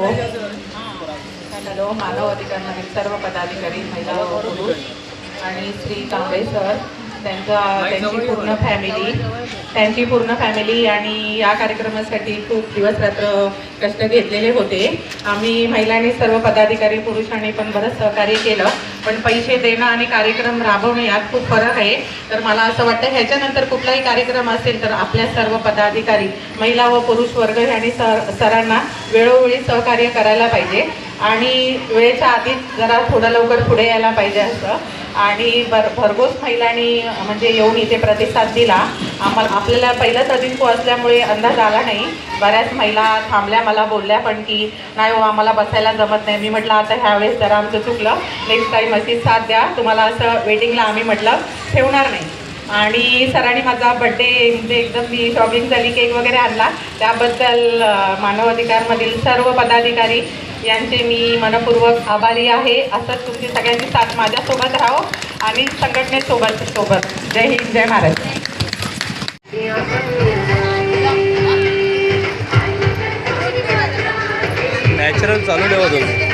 Hello, मानव अधिकारांमधील सर्व पदाधिकारी, महिला व पुरुष आणि श्री कांबळे सर, त्यांची पूर्ण फॅमिली आणि या कार्यक्रमासाठी खूप दिवस रात्र कष्ट घेतलेले होते. आम्ही महिलांनी सर्व पदाधिकारी पुरुषांनी पण बरंच सहकार्य केलं, पण पैसे देणं आणि कार्यक्रम राबवणं यात खूप फरक आहे. तर मला असं वाटतं ह्याच्यानंतर कुठलाही कार्यक्रम असेल तर आपल्या सर्व पदाधिकारी, महिला व पुरुष वर्ग यांनी सरांना वेळोवेळी सहकार्य करायला पाहिजे आणि वेळेच्या आधीच जरा थोडं लवकर पुढे यायला पाहिजे असं. आणि भरघोस महिलांनी म्हणजे येऊन इथे प्रतिसाद दिला. आपल्याला पहिलाच अदिनको असल्यामुळे अंदाज आला नाही. बऱ्याच महिला थांबल्या, मला बोलल्या पण की नाही हो आम्हाला बसायला जमत नाही. मी म्हटलं आता ह्यावेळेस जरा आमचं चुकलं, नेक्स्ट टाईम अशीच साथ द्या, तुम्हाला असं वेटिंगला आम्ही म्हटलं ठेवणार नाही. आणि सरांनी माझा बड्डे म्हणजे एकदम मी शॉपिंग झाली, केक वगैरे आणला, त्याबद्दल मानव अधिकारमधील सर्व पदाधिकारी यांचे मी मनपूर्वक आभारी आहे. असंच तुमची सगळ्यांची साथ माझ्यासोबत राहो आणि संघटनेसोबत. जय हिंद, जय महाराष्ट्र. नॅचरल चालू ठेवा तुम्ही.